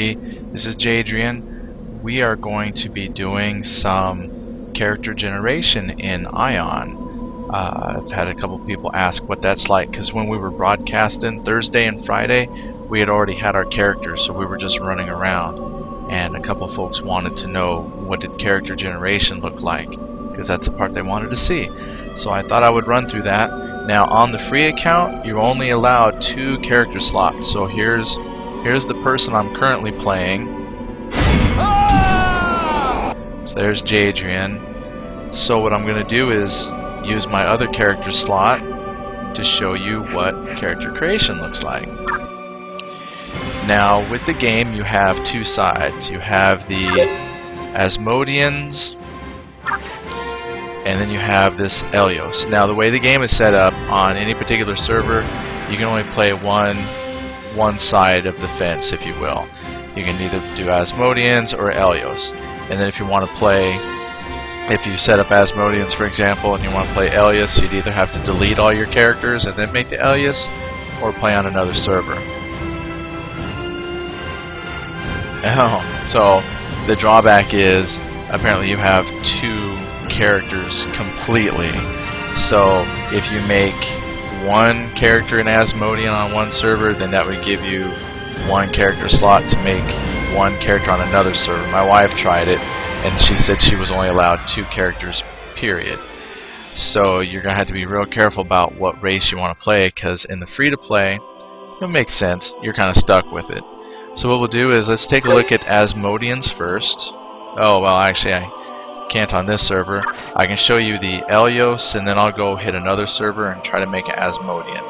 This is Jadrian. We are going to be doing some character generation in Aion. I've had a couple people ask what that's like, because when we were broadcasting Thursday and Friday, we had already had our characters, so we were just running around. And a couple folks wanted to know what did character generation look like, because that's the part they wanted to see. So I thought I would run through that. Now on the free account, you're only allowed 2 character slots. So here's the person I'm currently playing. So there's Jadrian. So what I'm going to do is use my other character slot to show you what character creation looks like. Now with the game you have 2 sides. You have the Asmodians, and then you have this Elios. Now the way the game is set up on any particular server, you can only play one side of the fence, if you will. You can either do Asmodians or Elios. And then if you want to play, if you set up Asmodians for example, and you want to play Elios, you'd either have to delete all your characters and then make the Elios, or play on another server. So the drawback is apparently you have 2 characters completely. So if you make one character in Asmodian on one server, then that would give you 1 character slot to make 1 character on another server. My wife tried it, and she said she was only allowed 2 characters, period. So you're going to have to be real careful about what race you want to play, because in the free-to-play, it makes sense. You're kind of stuck with it. So what we'll do is, let's take a look at Asmodians first. Oh, well, actually, I can't on this server. I can show you the Elios, and then I'll go hit another server and try to make an Asmodian.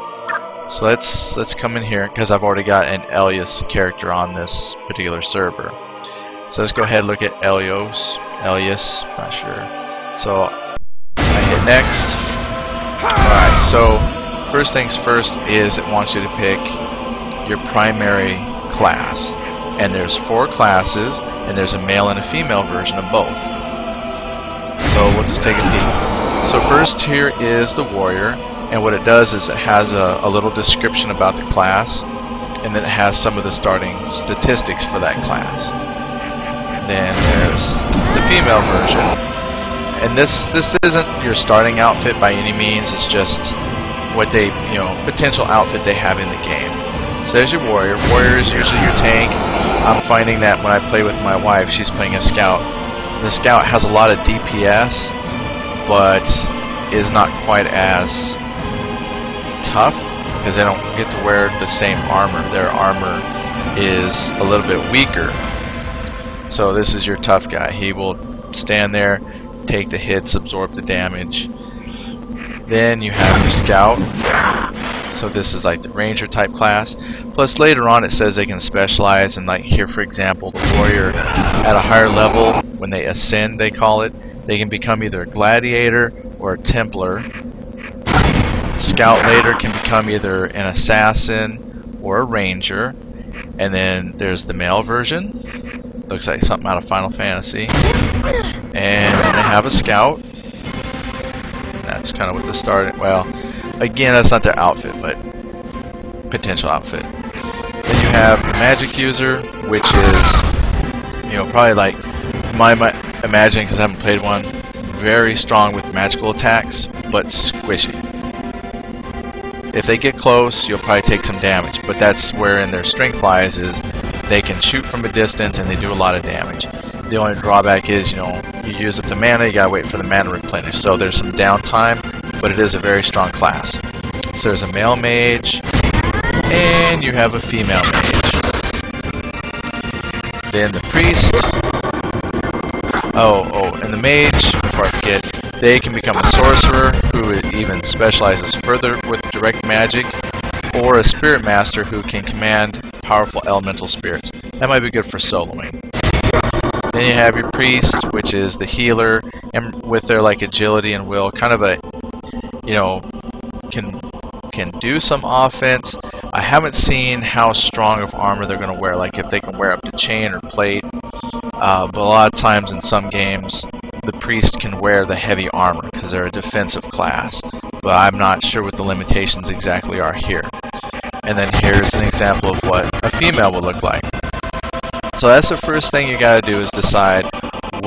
So let's come in here, because I've already got an Elios character on this particular server. So let's go ahead and look at Elios, not sure. So I hit next. Alright, so first things first is it wants you to pick your primary class. And there's 4 classes, and there's a male and a female version of both. So we'll just take a peek. So first here is the warrior, and what it does is it has a little description about the class, and then it has some of the starting statistics for that class. Then there's the female version, and this isn't your starting outfit by any means. It's just what they, potential outfit they have in the game. So there's your warrior. Warrior is usually your tank. I'm finding that when I play with my wife, she's playing a scout. The scout has a lot of DPS, but is not quite as tough, because they don't get to wear the same armor. Their armor is a little bit weaker. So this is your tough guy. He will stand there, take the hits, absorb the damage. Then you have your scout. So this is like the ranger type class. Plus later on it says they can specialize, and like here for example, the warrior at a higher level, when they ascend they call it, they can become either a gladiator or a templar. Scout later can become either an assassin or a ranger. And then there's the male version. Looks like something out of Final Fantasy. And they have a scout. That's kind of what the start. Well, again, that's not their outfit, but potential outfit. Then you have the magic user, which is, probably like my imagining, because I haven't played one, very strong with magical attacks, but squishy. If they get close, you'll probably take some damage, but that's wherein their strength lies, is they can shoot from a distance and they do a lot of damage. The only drawback is, you use up the mana, you gotta wait for the mana replenish. So there's some downtime, but it is a very strong class. So there's a male mage, and you have a female mage. Then the priest. And the mage, before I forget, they can become a sorcerer who even specializes further with direct magic, or a spirit master who can command powerful elemental spirits. That might be good for soloing. Then you have your priest, which is the healer, and with their like agility and will, kind of a, can do some offense. I haven't seen how strong of armor they're going to wear, like if they can wear up to chain or plate. But a lot of times in some games, the priest can wear the heavy armor because they're a defensive class. But I'm not sure what the limitations exactly are here. And then here's an example of what a female would look like. So that's the first thing you got to do, is decide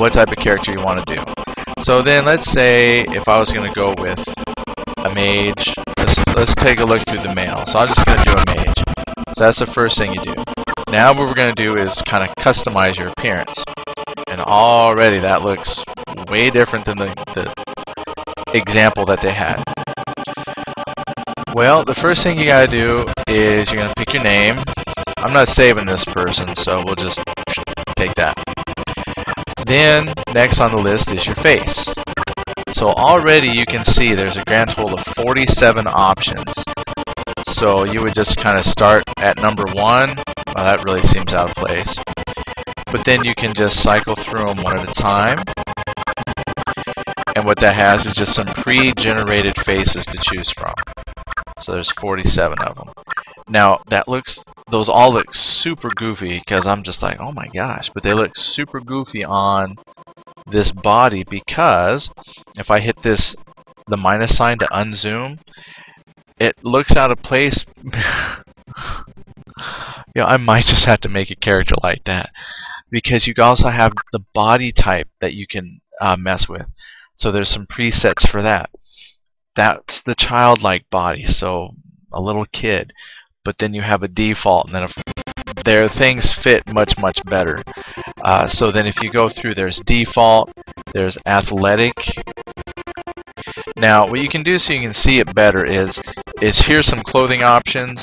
what type of character you want to do. So then let's say if I was going to go with a mage, let's take a look through the male. So I'm just going to do a mage. So that's the first thing you do. Now what we're going to do is kind of customize your appearance. And already that looks way different than the example that they had. Well, the first thing you got to do is you're going to pick your name. I'm not saving this person, so we'll just take that. Then, next on the list is your face. So already you can see there's a grand total of 47 options. So you would just kind of start at number 1. Well, that really seems out of place. But then you can just cycle through them one at a time. And what that has is just some pre-generated faces to choose from. So there's 47 of them. Now, those all look super goofy, because I'm just like, oh my gosh, but they look super goofy on this body, because if I hit the minus sign to unzoom, it looks out of place. I might just have to make a character like that, because you also have the body type that you can mess with. So there's some presets for that. That's the childlike body, so a little kid. But then you have a default, and then their things fit much, much better. So then if you go through, there's default, there's athletic. Now, what you can do so you can see it better is here's some clothing options.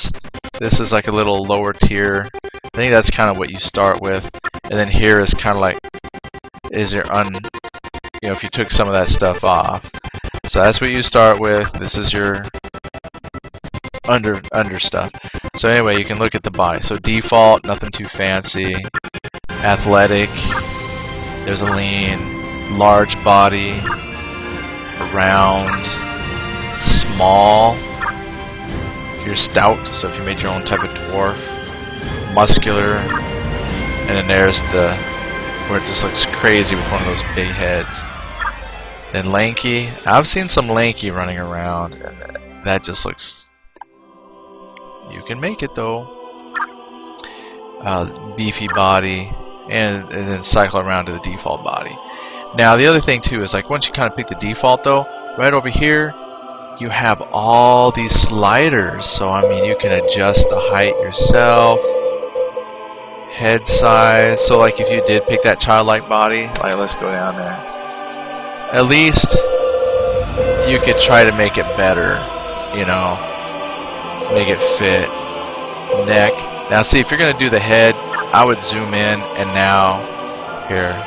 This is like a little lower tier. I think that's kind of what you start with. And then here is kind of like, if you took some of that stuff off. So that's what you start with. This is your under stuff. So anyway, you can look at the body. So default, nothing too fancy. Athletic, there's a lean, large body, round, small. You're stout, so if you made your own type of dwarf. Muscular, and then there's where it just looks crazy with one of those big heads. Then lanky. I've seen some lanky running around, and that just looks... You can make it though. Beefy body, and then cycle around to the default body. Now the other thing too is, like, once you kind of pick the default though, right over here you have all these sliders. So I mean, you can adjust the height yourself, head size. So like if you did pick that childlike body, like let's go down there. At least you could try to make it better, make it fit. Neck. Now see, if you're going to do the head, I would zoom in, and now here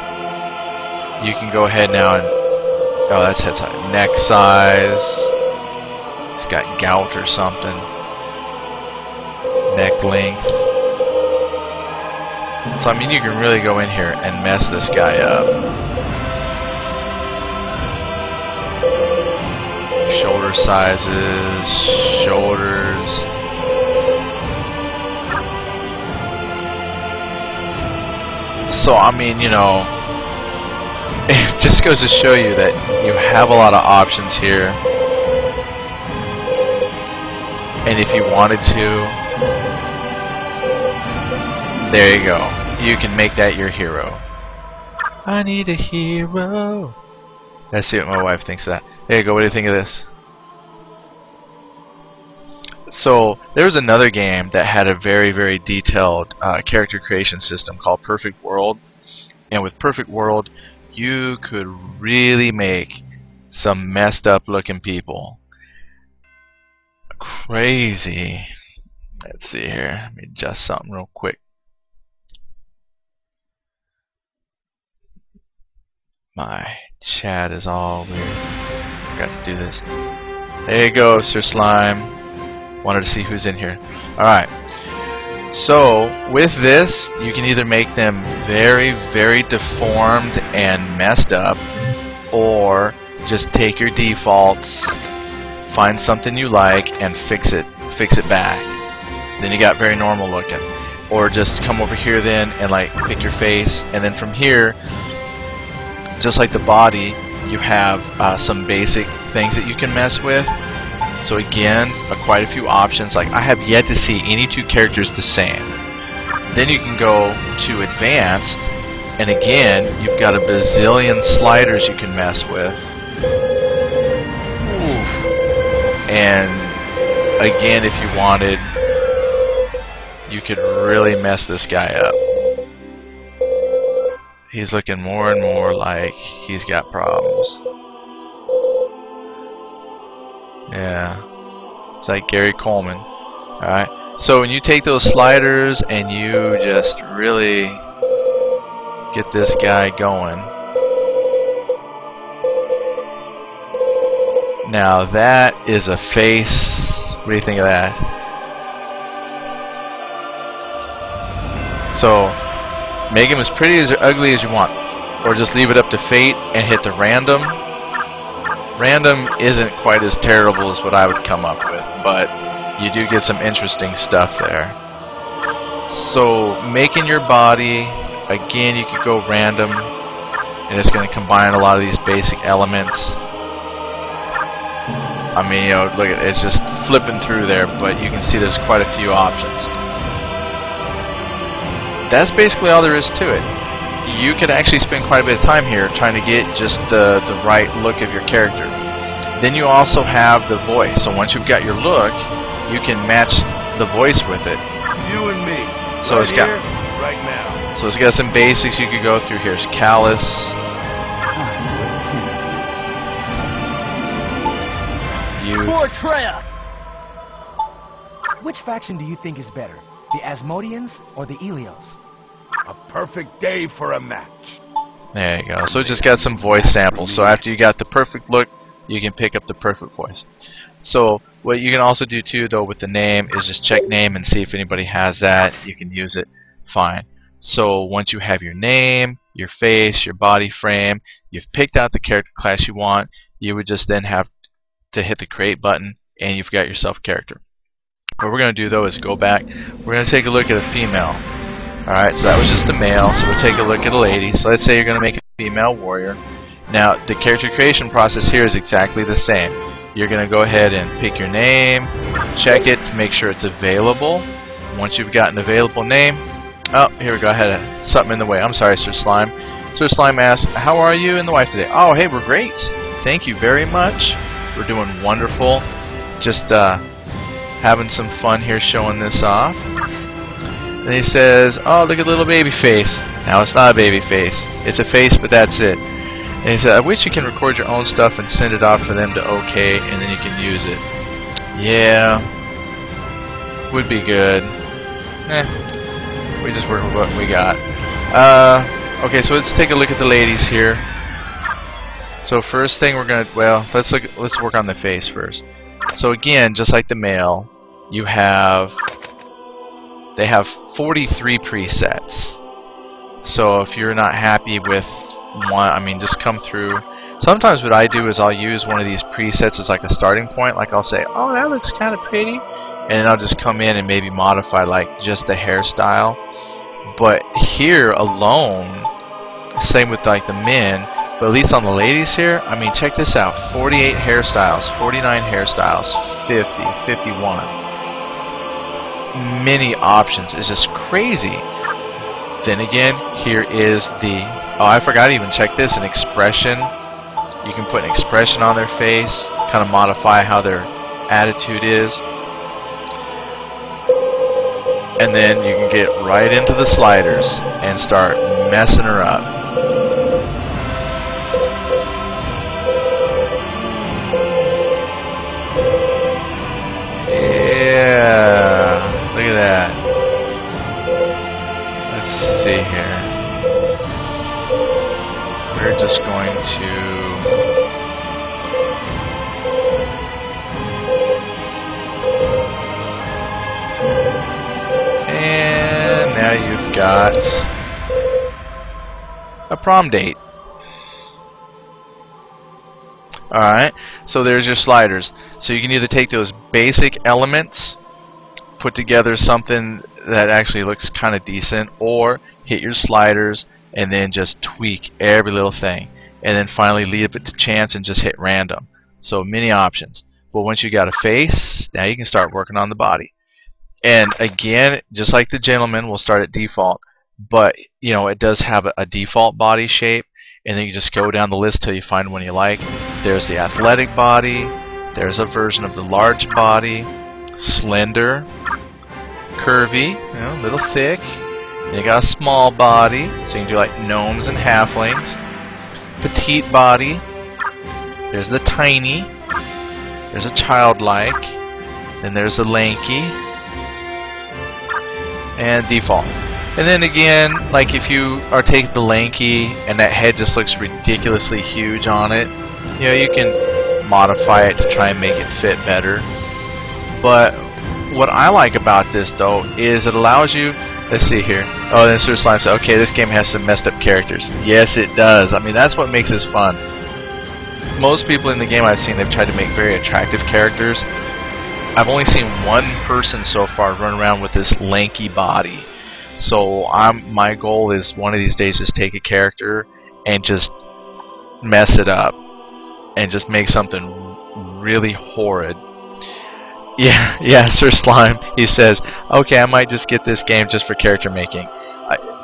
you can go ahead now and that's head size. Neck size. It's got gout or something. Neck length. So I mean, you can really go in here and mess this guy up. Shoulder sizes, shoulders. So I mean, it just goes to show you that you have a lot of options here. And if you wanted to, there you go. You can make that your hero. I need a hero. Let's see what my wife thinks of that. There you go. What do you think of this? So there was another game that had a very, very detailed character creation system called Perfect World. And with Perfect World, you could really make some messed up looking people. Crazy. Let's see here. Let me adjust something real quick. My chat is all weird. Forgot to do this. There you go, Sir Slime. Wanted to see who's in here. Alright. So, with this, you can either make them very, very deformed and messed up, or just take your defaults, find something you like, and fix it back. Then you got very normal looking. Or just come over here then and like pick your face, and then from here, just like the body, you have some basic things that you can mess with. So again, quite a few options. Like, I have yet to see any two characters the same. Then you can go to advanced, and again, you've got a bazillion sliders you can mess with. Oof. And again, if you wanted, you could really mess this guy up. He's looking more and more like he's got problems. Yeah. It's like Gary Coleman. Alright. So when you take those sliders and you just really get this guy going. Now that is a face. What do you think of that? So make him as pretty as or ugly as you want, or just leave it up to fate and hit the random. Random isn't quite as terrible as what I would come up with, but you do get some interesting stuff there. So making your body, again, you could go random, and it's going to combine a lot of these basic elements. I mean, you know, look at it, it's just flipping through there, but you can see there's quite a few options. That's basically all there is to it. You could actually spend quite a bit of time here trying to get just the right look of your character. Then you also have the voice. So once you've got your look, you can match the voice with it. You and me. So Right it's got here, right now. So it's got some basics you could go through. Here's Callus. Poor Treya! Which faction do you think is better? The Asmodians or the Elios? A perfect day for a match. There you go. So it just got some voice samples. So after you got the perfect look, you can pick up the perfect voice. So what you can also do too, though, with the name is just check name and see if anybody has that. You can use it. Fine. So once you have your name, your face, your body frame, you've picked out the character class you want, you would just then have to hit the create button, and you've got yourself a character. What we're going to do, though, is go back. We're going to take a look at a female. Alright, so that was just a male, so we'll take a look at a lady. So let's say you're going to make a female warrior. Now, the character creation process here is exactly the same. You're going to go ahead and pick your name, check it, make sure it's available. Once you've got an available name, oh, here we go, I had something in the way. I'm sorry, Sir Slime. Sir Slime asks, how are you and the wife today? Oh, hey, we're great. Thank you very much. We're doing wonderful. Just having some fun here showing this off. And he says, oh, look at little baby face. Now, it's not a baby face. It's a face, but that's it. And he said, I wish you can record your own stuff and send it off for them to okay, and then you can use it. Yeah. Would be good. We just work with what we got. Okay, so let's take a look at the ladies here. So first thing we're gonna, well, let's work on the face first. So again, just like the male, they have 43 presets. So if you're not happy with one, I mean, just come through. Sometimes what I do is I'll use one of these presets as like a starting point. Like I'll say, oh, that looks kind of pretty, and then I'll just come in and maybe modify like just the hairstyle. But here alone, same with like the men. But at least on the ladies here, I mean, check this out. 48 hairstyles, 49 hairstyles, 50, 51. Many options. It's just crazy. Then again, here is the... Oh, I forgot to even check this, an expression. You can put an expression on their face, kind of modify how their attitude is. And then you can get right into the sliders and start messing her up. Yeah, look at that. Let's see here. We're just going to... And now you've got a prom date. Alright, so there's your sliders. So you can either take those basic elements, put together something that actually looks kind of decent, or hit your sliders and then just tweak every little thing. And then finally leave it to chance and just hit random. So many options. But once you got a face, now you can start working on the body. And again, just like the gentleman, we'll start at default. But you know, it does have a default body shape, and then you just go down the list till you find one you like. There's the athletic body. There's a version of the large body, slender, curvy, you know, a little thick. And you got a small body, so you can do like gnomes and halflings. Petite body. There's the tiny. There's a childlike. Then there's the lanky. And default. And then again, like if you are taking the lanky and that head just looks ridiculously huge on it, you know, you can modify it to try and make it fit better. But what I like about this though is it allows you, let's see here. Oh, then Sir Slime said, okay, this game has some messed up characters. Yes, it does. I mean, that's what makes this fun. Most people in the game I've seen, they've tried to make very attractive characters. I've only seen one person so far run around with this lanky body. So my goal is one of these days just take a character and just mess it up and just make something really horrid. Yeah, Sir Slime, he says, okay, I might just get this game just for character making.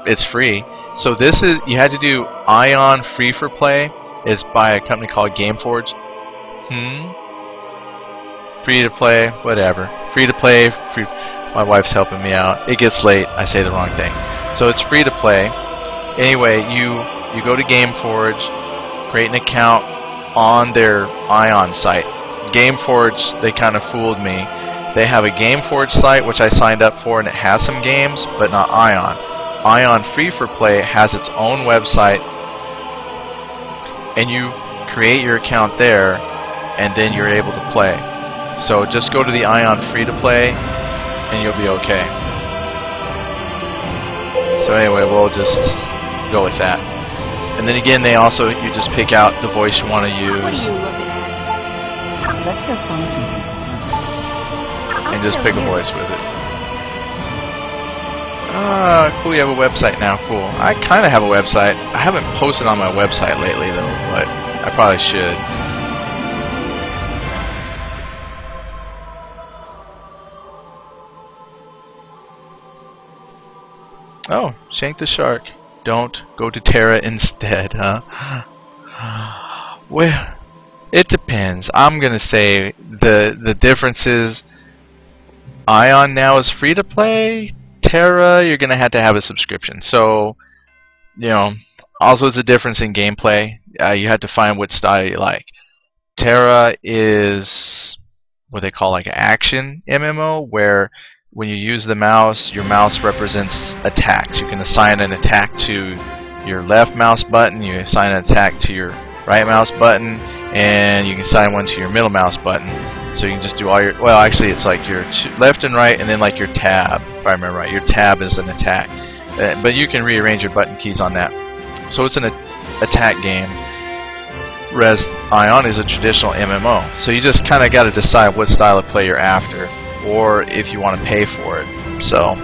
It's free. So this is, you had to do Aion Free for Play. It's by a company called Gameforge. Free to play, whatever. Free to play, free. My wife's helping me out. It gets late, I say the wrong thing. So it's free to play. Anyway, you go to Gameforge, create an account on their Aion site. Gameforge, they kind of fooled me. They have a Gameforge site which I signed up for and it has some games, but not Aion. Aion Free for Play has its own website, and you create your account there, and then you're able to play. So just go to the Aion Free to Play, and you'll be okay. So anyway, we'll just go with that. And then again, they also, you just pick out the voice you want to use. And just pick a voice with it. Cool, you have a website now, cool. I kind of have a website. I haven't posted on my website lately though, but I probably should. Oh, Shank the Shark. Don't go to Terra instead, huh? Well, it depends. I'm gonna say the difference is Aion now is free to play. Terra, you're gonna have to have a subscription. So, you know, also it's a difference in gameplay. You have to find what style you like. Terra is what they call like an action MMO, where when you use the mouse, your mouse represents attacks. You can assign an attack to your left mouse button, you assign an attack to your right mouse button, and you can assign one to your middle mouse button. So you can just do all your, well actually it's like your left and right and then like your tab, if I remember right. Your tab is an attack. But you can rearrange your button keys on that. So it's an attack game, whereas Aion is a traditional MMO. So you just kind of got to decide what style of play you're after, or if you want to pay for it. So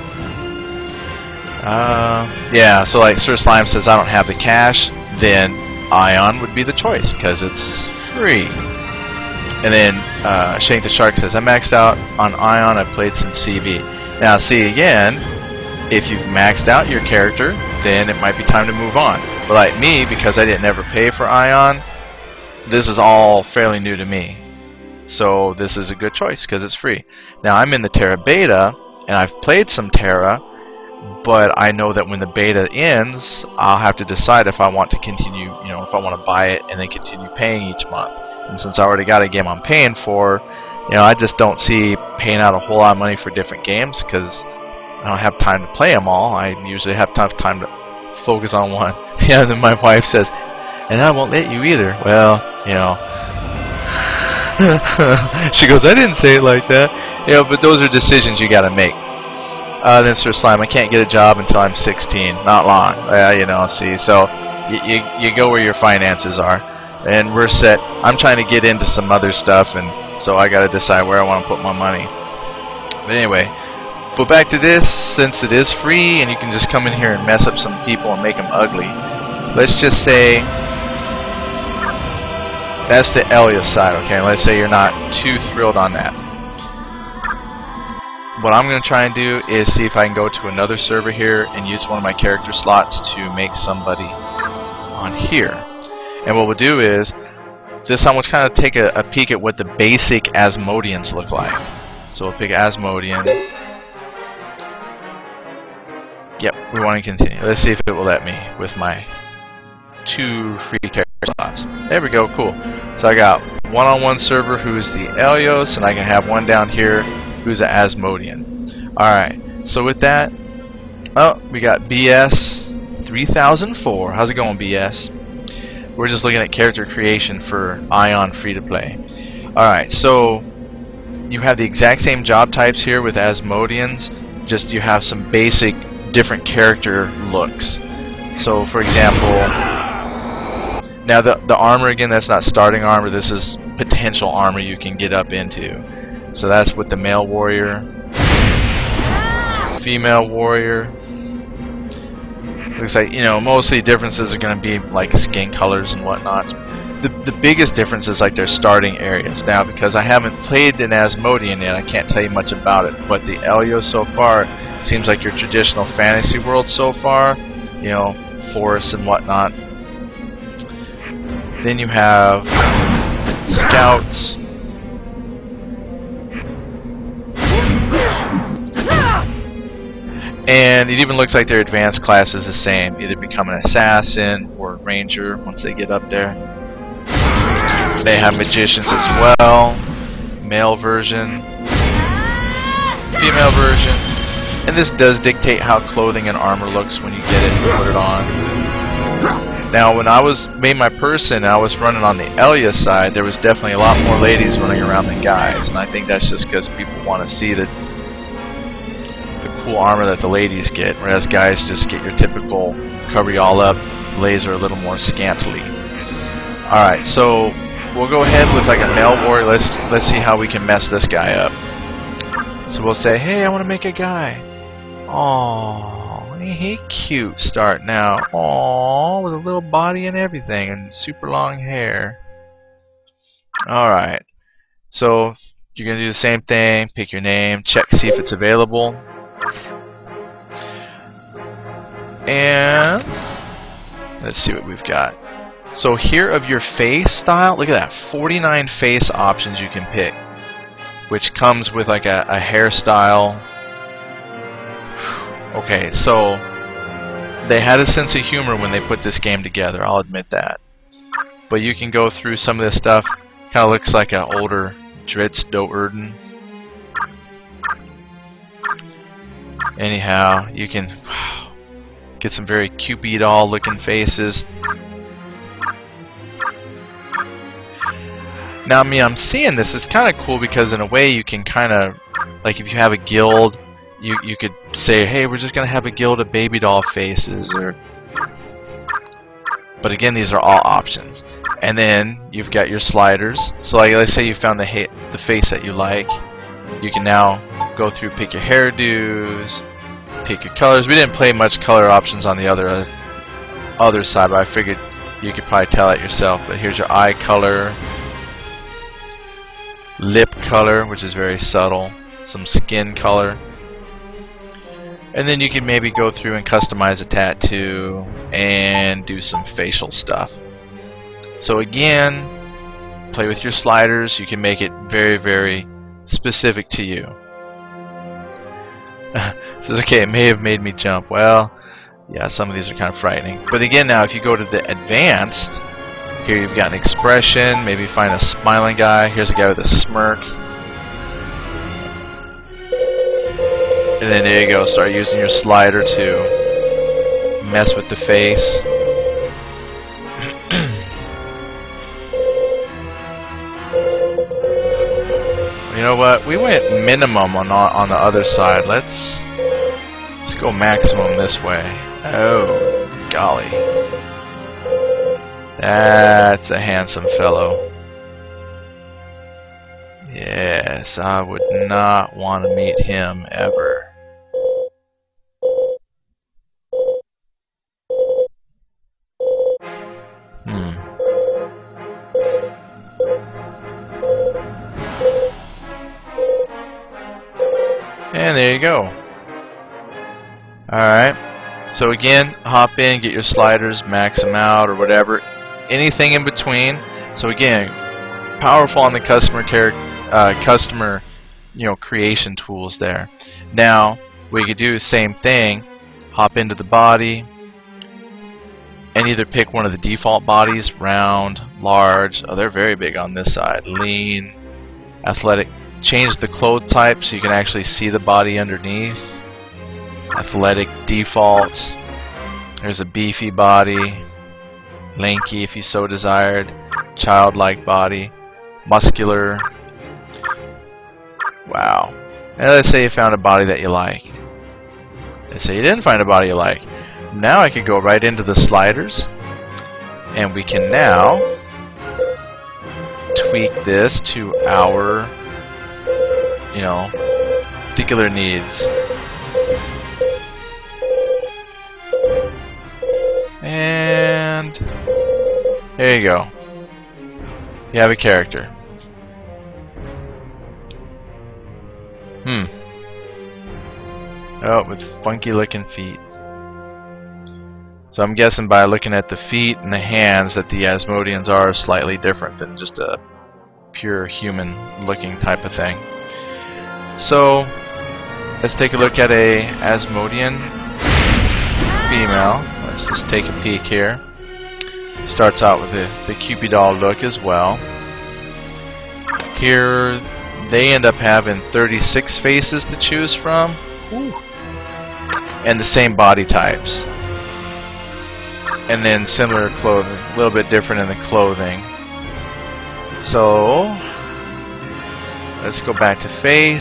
yeah, so like Sir Slime says I don't have the cash, then Aion would be the choice because it's free. And then Shank the Shark says I maxed out on Aion, I played some CV. Now see again, if you've maxed out your character, then it might be time to move on. But like me, because I didn't ever pay for Aion, this is all fairly new to me. So this is a good choice because it's free. Now I'm in the Terra beta, and I've played some Terra, but I know that when the beta ends, I'll have to decide if I want to continue, you know, if I want to buy it and then continue paying each month. And since I already got a game I'm paying for, you know, I just don't see paying out a whole lot of money for different games because I don't have time to play them all. I usually have time to focus on one. Yeah, and then my wife says, and I won't let you either. Well, you know. She goes, I didn't say it like that. You know, but those are decisions you got to make. Then Sir Slime, I can't get a job until I'm 16. Not long. You know, see, so you go where your finances are. And we're set. I'm trying to get into some other stuff, and so I got to decide where I want to put my money. But anyway, but back to this, since it is free, and you can just come in here and mess up some people and make them ugly. Let's just say that's the Elias side, okay? Let's say you're not too thrilled on that. what I'm going to try and do is see if I can go to another server here and use one of my character slots to make somebody on here. And what we'll do is, this time we'll kind of take a peek at what the basic Asmodians look like. So we'll pick Asmodian. Yep, we want to continue. Let's see if it will let me with my 2 free character slots. There we go, cool. So I got one-on-one server who's the Elios, and I can have one down here who's an Asmodian. Alright, so with that, oh, we got BS 3004. How's it going, BS? We're just looking at character creation for Aion free-to-play. Alright, so you have the exact same job types here with Asmodians, just you have some basic different character looks. So for example, now the armor, again, that's not starting armor, this is potential armor you can get up into. So that's with the male warrior, female warrior. Looks like, you know, mostly differences are going to be like skin colors and whatnot. The biggest difference is like their starting areas. Now, because I haven't played an Asmodian yet, I can't tell you much about it. But the Elios so far seems like your traditional fantasy world so far. You know, forests and whatnot. Then you have scouts. And it even looks like their advanced class is the same. Either become an assassin or a ranger once they get up there. They have magicians as well. Male version. Female version. And this does dictate how clothing and armor looks when you get it and put it on. Now, when I made my person, I was running on the Elia side, there was definitely a lot more ladies running around than guys. And I think that's just because people want to see the cool armor that the ladies get, whereas guys just get your typical cover you all up, laser a little more scantily. Alright, so we'll go ahead with like a male warrior. Let's see how we can mess this guy up. So we'll say, hey, I want to make a guy. Aww, he cute start now. Aww, with a little body and everything and super long hair. Alright, so you're going to do the same thing, pick your name, check see if it's available. And let's see what we've got. So here of your face style, look at that, 49 face options you can pick, which comes with like a hairstyle. Okay, so they had a sense of humor when they put this game together, I'll admit that. But you can go through some of this stuff, kind of looks like an older Dritz Doerden. Anyhow, you can get some very Cupid doll looking faces. Now, I'm seeing this is kind of cool because in a way you can kind of, like if you have a guild, you could say, hey, we're just going to have a guild of baby doll faces. But again, these are all options. And then you've got your sliders. So like, let's say you found the face that you like. You can now go through, pick your hairdos, pick your colors. We didn't play much color options on the other side, but I figured you could probably tell it yourself. But here's your eye color, lip color, which is very subtle, some skin color, and then you can maybe go through and customize a tattoo and do some facial stuff. So again, play with your sliders. You can make it very, very specific to you. So okay, it may have made me jump. Well, yeah, some of these are kind of frightening. But again, now if you go to the advanced, here you've got an expression, maybe find a smiling guy. Here's a guy with a smirk. And then there you go, start using your slider to mess with the face. You know what? We went minimum on the other side. Let's go maximum this way. Oh, golly. That's a handsome fellow. Yes, I would not want to meet him ever. And there you go. Alright. So again, hop in, get your sliders, max them out or whatever. Anything in between. So again, powerful on the customer creation tools there. Now, we could do the same thing. Hop into the body and either pick one of the default bodies, round, large. Oh, they're very big on this side. Lean, athletic. Change the clothes type so you can actually see the body underneath. Athletic defaults. There's a beefy body, lanky if you so desired, childlike body, muscular. Wow. And let's say you found a body that you like. Let's say you didn't find a body you like. Now I could go right into the sliders, and we can now tweak this to our, particular needs. And there you go. You have a character. Oh, with funky looking feet. So I'm guessing by looking at the feet and the hands that the Asmodians are slightly different than just a pure human looking type of thing. So let's take a look at a Asmodian Female. Let's just take a peek here. Starts out with the Cupid doll look as well. Here they end up having 36 faces to choose from. Ooh. And the same body types. And then similar clothing, a little bit different in the clothing. So let's go back to face.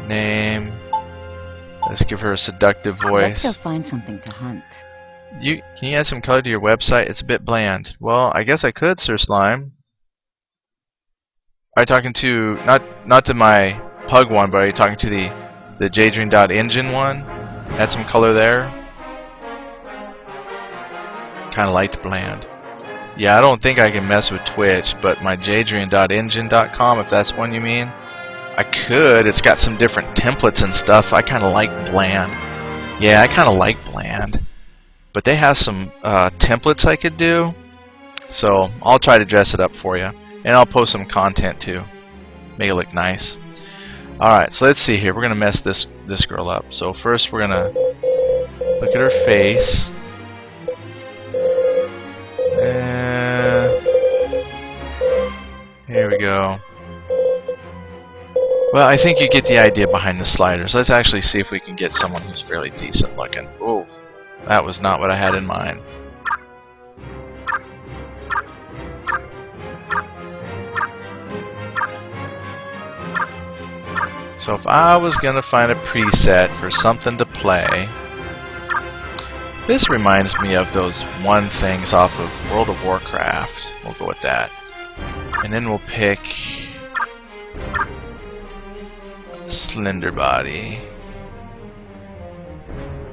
Name. Let's give her a seductive voice. Let's go find something to hunt. Can you add some color to your website? It's a bit bland. Well, I guess I could, Sir Slime. Are you talking to not to my Pug one, but are you talking to the Jadrian.engine one? Add some color there. Kind of liked bland. Yeah, I don't think I can mess with Twitch, but my Jadrian.engine.com, if that's one you mean, I could. It's got some different templates and stuff. I kind of like bland. Yeah, I kind of like bland. But they have some templates I could do, so I'll try to dress it up for you. And I'll post some content too. Make it look nice. Alright, so let's see here. We're going to mess this girl up. So first we're going to look at her face. Here we go. Well, I think you get the idea behind the sliders. Let's actually see if we can get someone who's fairly decent looking. Oh, that was not what I had in mind. So if I was going to find a preset for something to play, this reminds me of those one things off of World of Warcraft. We'll go with that. And then we'll pick Slender Body.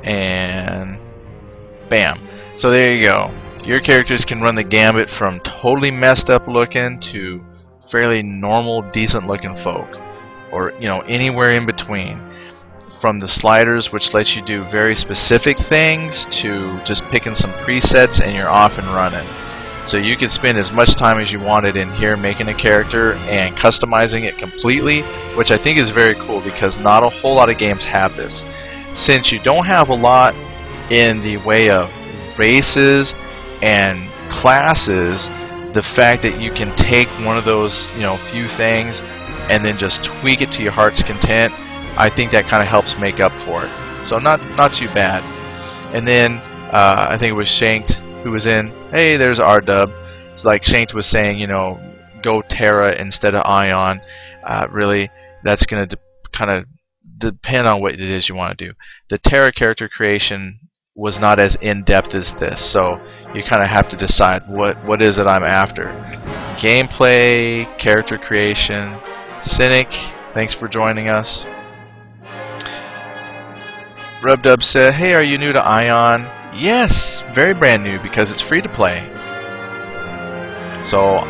And bam. So there you go. Your characters can run the gambit from totally messed up looking to fairly normal, decent looking folk. Or, anywhere in between. From the sliders, which lets you do very specific things, to just picking some presets and you're off and running. So you can spend as much time as you wanted in here making a character and customizing it completely, which I think is very cool because not a whole lot of games have this. Since you don't have a lot in the way of races and classes, the fact that you can take one of those, few things and then just tweak it to your heart's content, I think that kind of helps make up for it. So not too bad. And then I think it was Shanked who was in. Hey, there's R-Dub. It's like Shanked was saying, go Terra instead of Aion. Really, that's going to kind of depend on what it is you want to do. The Terra character creation was not as in-depth as this, so you kind of have to decide what is it I'm after. Gameplay, character creation. Cynic, thanks for joining us. Rubdub said, hey, are you new to Aion? Yes, very brand new because it's free to play. So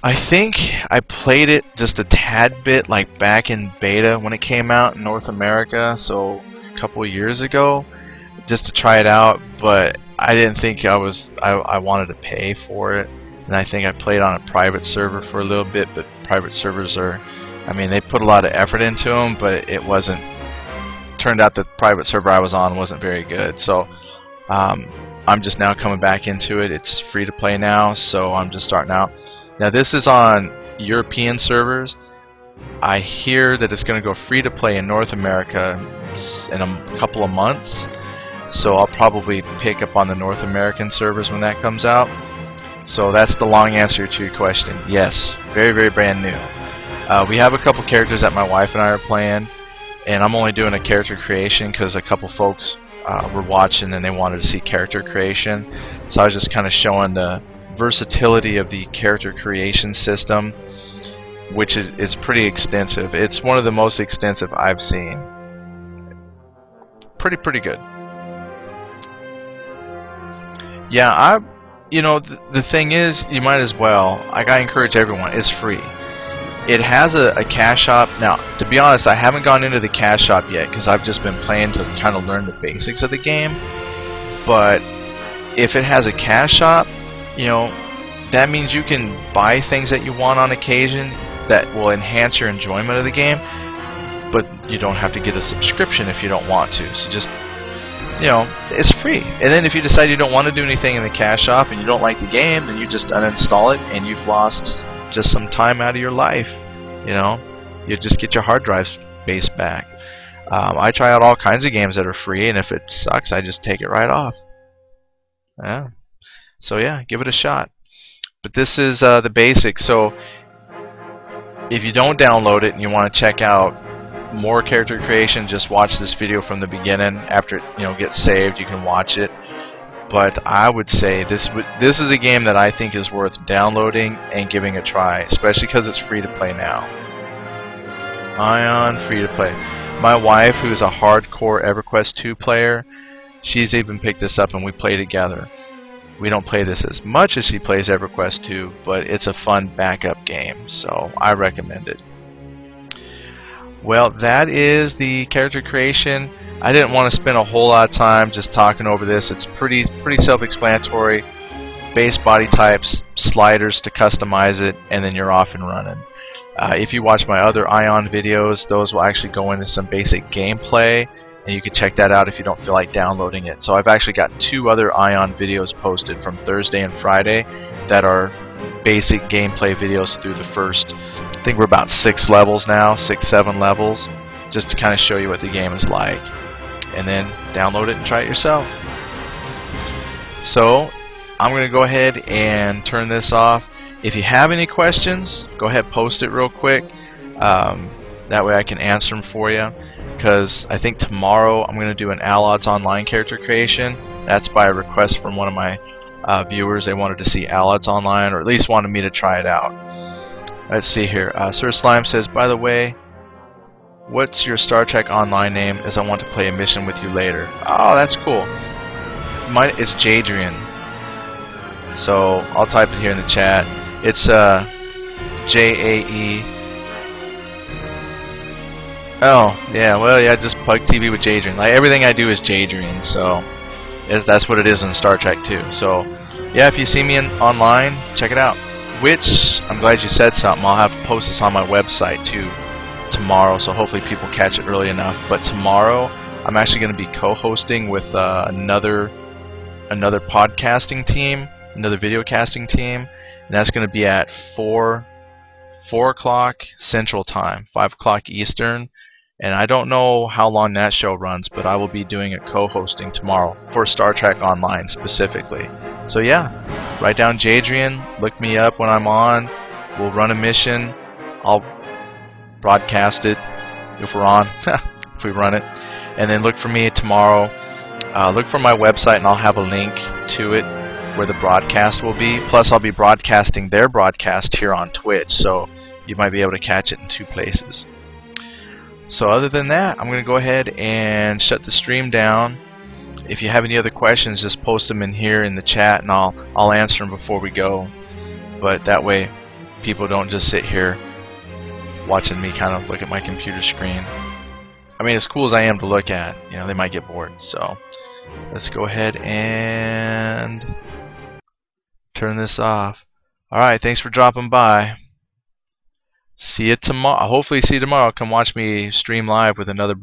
I think I played it just a tad bit, like back in beta when it came out in North America, so a couple of years ago, just to try it out. But I didn't think I wanted to pay for it, and I think I played on a private server for a little bit. But private servers are, I mean, they put a lot of effort into them, but it wasn't. Turned out the private server I was on wasn't very good, so I'm just now coming back into it. It's free to play now, so I'm just starting out. Now this is on European servers. I hear that it's going to go free to play in North America in a couple of months, so I'll probably pick up on the North American servers when that comes out. So that's the long answer to your question. Yes, very, very brand new. We have a couple characters that my wife and I are playing, and I'm only doing a character creation because a couple folks were watching and they wanted to see character creation. So I was just kind of showing the versatility of the character creation system, which is pretty extensive. It's one of the most extensive I've seen. Pretty good. Yeah, you know, the thing is, you might as well. Like, I encourage everyone. It's free. It has a cash shop. Now, to be honest, I haven't gone into the cash shop yet because I've just been playing to kind of learn the basics of the game. But if it has a cash shop, you know, that means you can buy things that you want on occasion that will enhance your enjoyment of the game, but you don't have to get a subscription if you don't want to. So just, you know, it's free. And then if you decide you don't want to do anything in the cash shop and you don't like the game, then you just uninstall it and you've lost just some time out of your life. You know, you just get your hard drive space back. I try out all kinds of games that are free, and if it sucks, I just take it right off. Yeah. So yeah, give it a shot. But this is the basics. So if you don't download it and you want to check out more character creation, just watch this video from the beginning. After it, you know, gets saved, you can watch it. But I would say this is a game that I think is worth downloading and giving a try, especially because it's free to play now. Aion, free to play. My wife, who's a hardcore EverQuest 2 player, she's even picked this up and we play together. We don't play this as much as she plays EverQuest 2, but it's a fun backup game, so I recommend it. Well, that is the character creation. I didn't want to spend a whole lot of time just talking over this. It's pretty self-explanatory. Base body types, sliders to customize it, and then you're off and running. If you watch my other Aion videos, those will actually go into some basic gameplay, and you can check that out if you don't feel like downloading it. So I've actually got 2 other Aion videos posted from Thursday and Friday that are basic gameplay videos through the first, I think we're about 6 levels now, 6-7 levels, just to kind of show you what the game is like. And then download it and try it yourself. So I'm going to go ahead and turn this off. If you have any questions, go ahead, post it real quick. That way I can answer them for you. Because I think tomorrow I'm going to do an Asmodian Online character creation. That's by a request from one of my viewers. They wanted to see Asmodian Online, or at least wanted me to try it out. Let's see here. Sir Slime says, by the way, what's your Star Trek Online name, as I want to play a mission with you later. Oh, that's cool. Mine is Jadrian. So I'll type it here in the chat. It's J-A-E. Oh, yeah, well, yeah, just Pug TV with Jadrian. Like, everything I do is Jadrian, so that's what it is in Star Trek too. So, yeah, if you see me online, check it out. Which, I'm glad you said something. I'll have to post this on my website too tomorrow, so hopefully people catch it early enough. But tomorrow, I'm actually going to be co-hosting with another podcasting team, another video casting team, and that's going to be at 4 o'clock Central Time, 5 o'clock Eastern. And I don't know how long that show runs, but I will be doing a co-hosting tomorrow for Star Trek Online specifically. So yeah, write down Jadrian, look me up when I'm on, we'll run a mission, I'll broadcast it if we're on, if we run it, and then look for me tomorrow. Look for my website and I'll have a link to it where the broadcast will be. Plus I'll be broadcasting their broadcast here on Twitch, so you might be able to catch it in 2 places. So other than that, I'm going to go ahead and shut the stream down. If you have any other questions, just post them in here in the chat and I'll answer them before we go. But that way people don't just sit here watching me kind of look at my computer screen. I mean, as cool as I am to look at, you know, they might get bored. So let's go ahead and turn this off. Alright, thanks for dropping by. See you tomorrow. Hopefully see you tomorrow. Come watch me stream live with another